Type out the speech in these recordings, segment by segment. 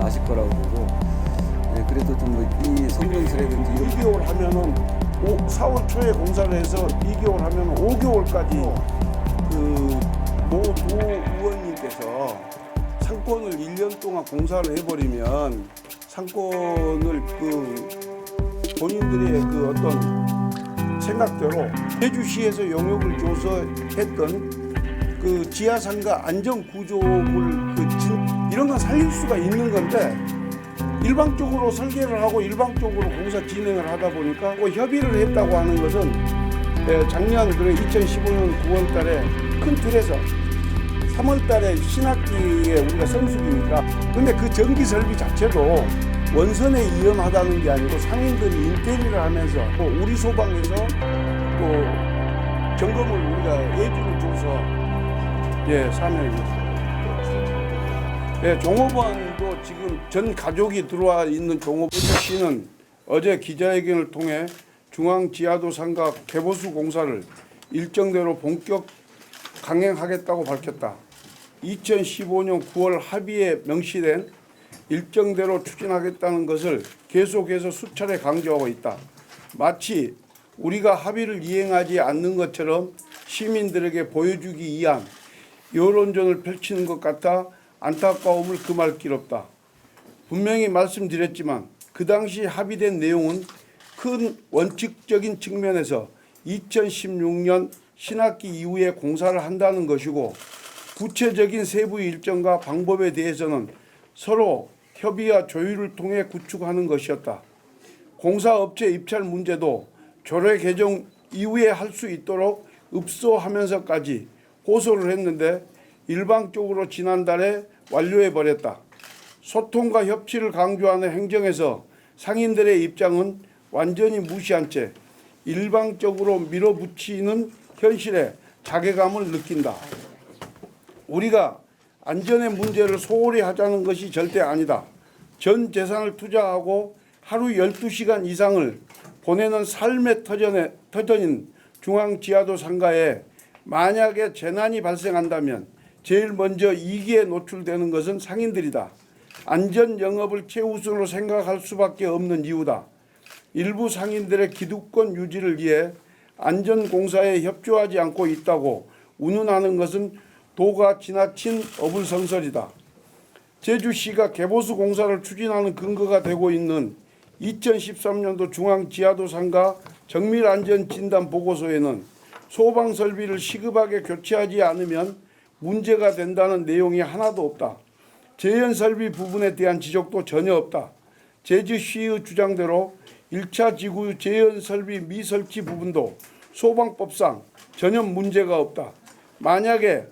아실 거라고 보고, 예, 그래도 좀 이 성명서라든지 이런 2개월 하면은 4월 초에 공사를 해서 2개월 하면 5개월까지 그 모두 의원님께서 상권을 1년 동안 공사를 해버리면 상권을 그 본인들의 그 어떤 생각대로 제주시에서 용역을 줘서 했던 그 지하상가 안전구조물 이런 건 살릴 수가 있는 건데 일방적으로 설계를 하고 일방적으로 공사 진행을 하다 보니까 뭐 협의를 했다고 하는 것은 작년 2015년 9월 달에 큰 틀에서 3월 달에 신학기에 우리가 성수기니까 근데 그 전기 설비 자체도 원선에 위험하다는 게 아니고 상인들이 인테리어를 하면서 또 우리 소방에서 또 점검을 우리가 예주를 줘서 사명입니다. 종업원도 지금 전 가족이 들어와 있는 종업원 씨는 어제 기자회견을 통해 중앙지하도 상가 개보수 공사를 일정대로 본격 강행하겠다고 밝혔다. 2015년 9월 합의에 명시된 일정대로 추진하겠다는 것을 계속해서 수차례 강조하고 있다. 마치 우리가 합의를 이행하지 않는 것처럼 시민들에게 보여주기 위한 여론전을 펼치는 것 같아 안타까움을 금할 길 없다. 분명히 말씀드렸지만 그 당시 합의된 내용은 큰 원칙적인 측면에서 2016년 신학기 이후에 공사를 한다는 것이고 구체적인 세부 일정과 방법에 대해서는 서로 협의와 조율을 통해 구축하는 것이었다. 공사업체 입찰 문제도 조례 개정 이후에 할 수 있도록 읍소하면서까지 고소를 했는데 일방적으로 지난달에 완료해버렸다. 소통과 협치를 강조하는 행정에서 상인들의 입장은 완전히 무시한 채 일방적으로 밀어붙이는 현실에 자괴감을 느낀다. 우리가 안전의 문제를 소홀히 하자는 것이 절대 아니다. 전 재산을 투자하고 하루 12시간 이상을 보내는 삶의 터전인 중앙지하도 상가에 만약에 재난이 발생한다면 제일 먼저 위기에 노출되는 것은 상인들이다. 안전 영업을 최우선으로 생각할 수밖에 없는 이유다. 일부 상인들의 기득권 유지를 위해 안전공사에 협조하지 않고 있다고 운운하는 것은 도가 지나친 어불성설이다. 제주시가 개보수 공사를 추진하는 근거가 되고 있는 2013년도 중앙지하도 상가 정밀안전진단보고서에는 소방설비를 시급하게 교체하지 않으면 문제가 된다는 내용이 하나도 없다. 재현설비 부분에 대한 지적도 전혀 없다. 제주시의 주장대로 1차 지구 재현설비 미설치 부분도 소방법상 전혀 문제가 없다. 만약에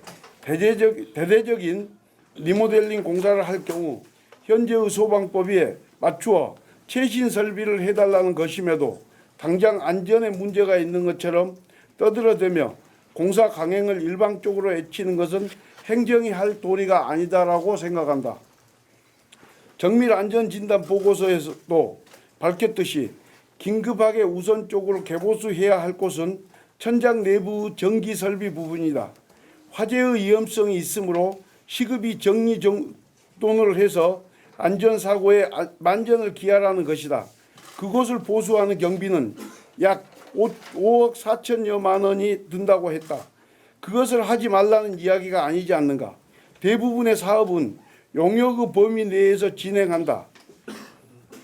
대대적인 리모델링 공사를 할 경우 현재의 소방법에 맞추어 최신 설비를 해달라는 것임에도 당장 안전에 문제가 있는 것처럼 떠들어대며 공사 강행을 일방적으로 애치는 것은 행정이 할 도리가 아니다라고 생각한다. 정밀안전진단보고서에서도 밝혔듯이 긴급하게 우선적으로 개보수해야 할 곳은 천장 내부 전기설비 부분이다. 화재의 위험성이 있으므로 시급히 정리정돈을 해서 안전사고에 만전을 기하라는 것이다. 그곳을 보수하는 경비는 약 5억 4천여만 원이 든다고 했다. 그것을 하지 말라는 이야기가 아니지 않는가. 대부분의 사업은 용역의 범위 내에서 진행한다.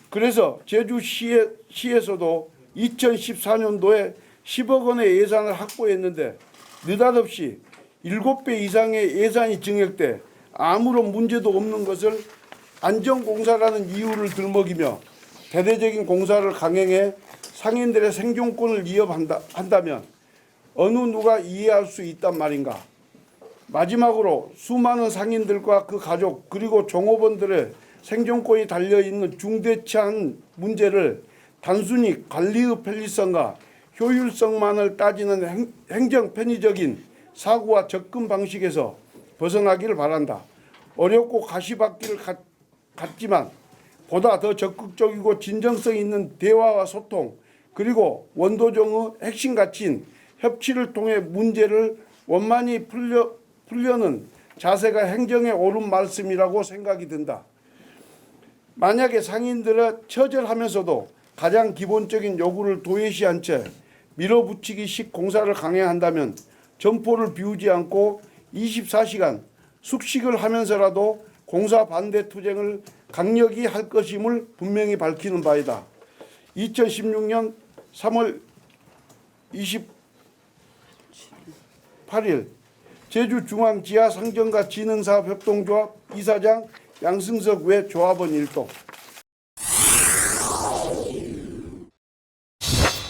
그래서 제주시에서도 2014년도에 10억 원의 예산을 확보했는데 느닷없이 7배 이상의 예산이 증액돼 아무런 문제도 없는 것을 안전공사라는 이유를 들먹이며 대대적인 공사를 강행해 상인들의 생존권을 위협한다면 어느 누가 이해할 수 있단 말인가. 마지막으로 수많은 상인들과 그 가족 그리고 종업원들의 생존권이 달려있는 중대치한 문제를 단순히 관리의 편리성과 효율성만을 따지는 행정 편의적인 사고와 접근 방식에서 벗어나기를 바란다. 어렵고 가시밭길을 갔지만 보다 더 적극적이고 진정성 있는 대화와 소통 그리고 원도종의 핵심 가치인 협치를 통해 문제를 원만히 풀려는 자세가 행정에 옳은 말씀이라고 생각이 든다. 만약에 상인들의 처절하면서도 가장 기본적인 요구를 도외시한 채 밀어붙이기식 공사를 강행한다면 점포를 비우지 않고 24시간 숙식을 하면서라도 공사 반대 투쟁을 강력히 할 것임을 분명히 밝히는 바이다. 2016년 3월 28일 제주중앙지하상정과 진흥사업협동조합 이사장 양승석 외 조합원 일동.